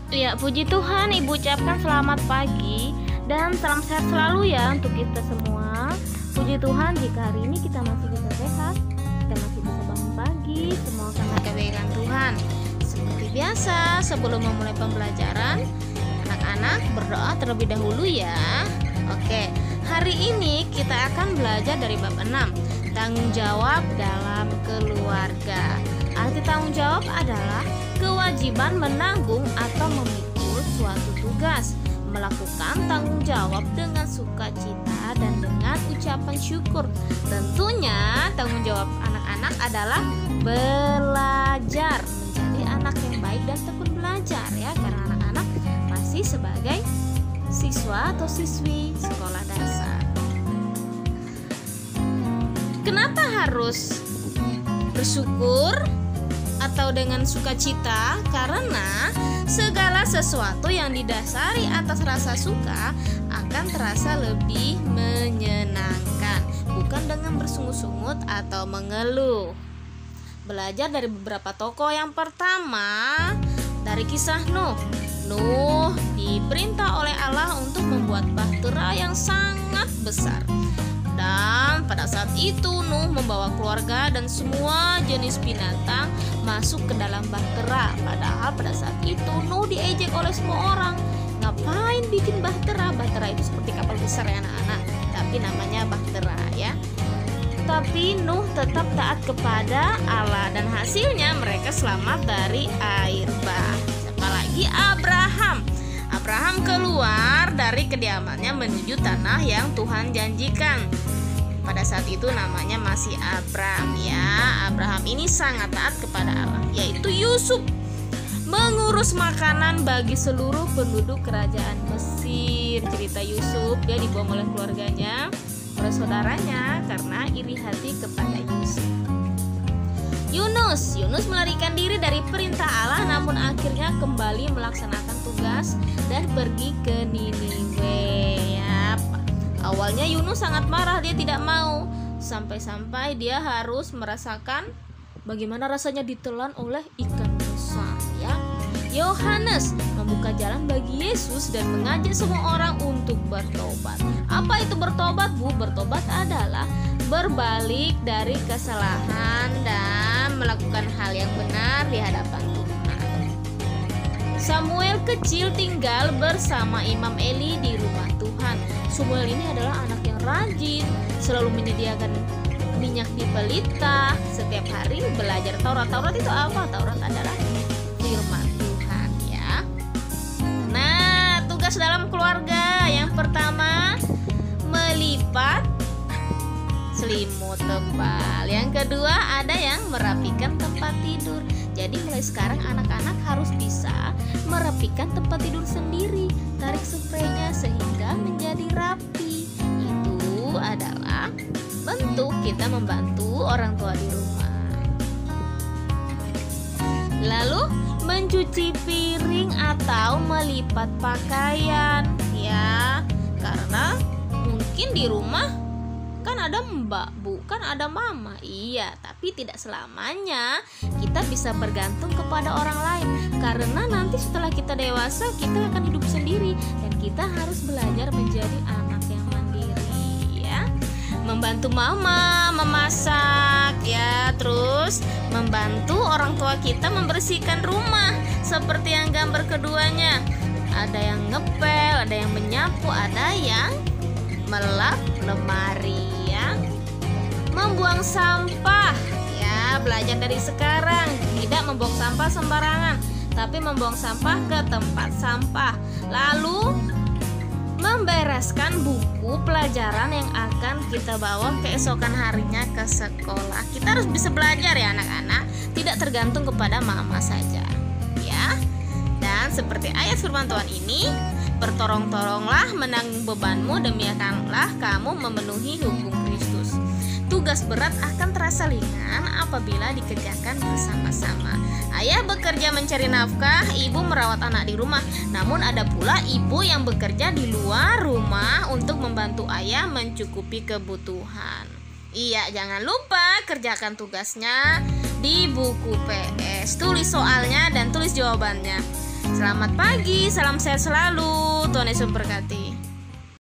Ya, puji Tuhan, Ibu ucapkan selamat pagi dan salam sehat selalu ya untuk kita semua. Puji Tuhan, jika hari ini kita masih bisa sehat, kita masih bisa bangun pagi, semua karena kebaikan Tuhan. Seperti biasa, sebelum memulai pembelajaran, anak-anak berdoa terlebih dahulu ya. Oke, hari ini kita akan belajar dari bab 6, tanggung jawab dalam keluarga. Arti tanggung jawab adalah kewajiban menanggung atau memikul suatu tugas, melakukan tanggung jawab dengan sukacita dan dengan ucapan syukur. Tentunya tanggung jawab anak-anak adalah belajar, menjadi anak yang baik dan tekun belajar ya, karena anak-anak masih sebagai siswa atau siswi sekolah dasar. Kenapa harus bersyukur atau dengan sukacita? Karena segala sesuatu yang didasari atas rasa suka akan terasa lebih menyenangkan, bukan dengan bersungut-sungut atau mengeluh. Belajar dari beberapa tokoh. Yang pertama dari kisah Nuh. Nuh diperintah oleh Allah untuk membuat bahtera yang sangat besar. Dan pada saat itu Nuh membawa keluarga dan semua jenis binatang masuk ke dalam bahtera. Padahal pada saat itu Nuh diejek oleh semua orang. Ngapain bikin bahtera? Bahtera itu seperti kapal besar ya anak-anak, tapi namanya bahtera ya. Tapi Nuh tetap taat kepada Allah dan hasilnya mereka selamat dari air bah. Apalagi Abraham. Abraham keluar dari kediamannya menuju tanah yang Tuhan janjikan. Pada saat itu namanya masih Abram ya. Abraham ini sangat taat kepada Allah, yaitu Yusuf mengurus makanan bagi seluruh penduduk kerajaan Mesir. Cerita Yusuf, dia dibuang oleh keluarganya, oleh saudaranya karena iri hati kepada Yusuf. Yunus melarikan diri dari perintah Allah, namun akhirnya kembali melaksanakan tugas dan pergi ke Niniwe ya. Awalnya Yunus sangat marah, dia tidak mau, sampai-sampai dia harus merasakan bagaimana rasanya ditelan oleh ikan besar ya. Yohanes membuka jalan bagi Yesus dan mengajak semua orang untuk bertobat. Apa itu bertobat, Bu? Bertobat adalah berbalik dari kesalahan dan melakukan hal yang benar di hadapan Tuhan. Samuel kecil tinggal bersama Imam Eli di rumah Tuhan. Samuel ini adalah anak yang rajin, selalu menyediakan minyak di pelita, setiap hari belajar Taurat. Taurat itu apa? Taurat adalah firman Tuhan ya. Nah, tugas dalam keluarga yang pertama melipat selimut tebal. Yang kedua ada yang merapikan tempat tidur. Jadi mulai sekarang anak-anak harus bisa merapikan tempat tidur sendiri, tarik spraynya sehingga menjadi rapi. Itu adalah bentuk kita membantu orang tua di rumah. Lalu mencuci piring atau melipat pakaian ya, karena mungkin di rumah kan ada mbak, Bu, kan ada mama. Iya, tapi tidak selamanya kita bisa bergantung kepada orang lain, karena nanti setelah kita dewasa kita akan hidup sendiri dan kita harus belajar menjadi anak yang mandiri ya. Membantu mama memasak ya, terus membantu orang tua kita membersihkan rumah seperti yang gambar keduanya. Ada yang ngepel, ada yang menyapu, ada yang melap lemari ya. Membuang sampah ya, belajar dari sekarang tidak membuang sampah sembarangan, tapi membuang sampah ke tempat sampah. Lalu membereskan buku pelajaran yang akan kita bawa keesokan harinya ke sekolah. Kita harus bisa belajar ya anak-anak, tidak tergantung kepada mama saja ya. Dan seperti ayat firman Tuhan ini, bertorong-toronglah menanggung bebanmu, demikianlah kamu memenuhi hukum Kristus. Tugas berat akan terasa ringan apabila dikerjakan bersama-sama. Ayah bekerja mencari nafkah, ibu merawat anak di rumah. Namun ada pula ibu yang bekerja di luar rumah untuk membantu ayah mencukupi kebutuhan. Iya, jangan lupa kerjakan tugasnya di buku PS. Tulis soalnya dan tulis jawabannya. Selamat pagi, salam sehat selalu. Tuhan Yesus memberkati.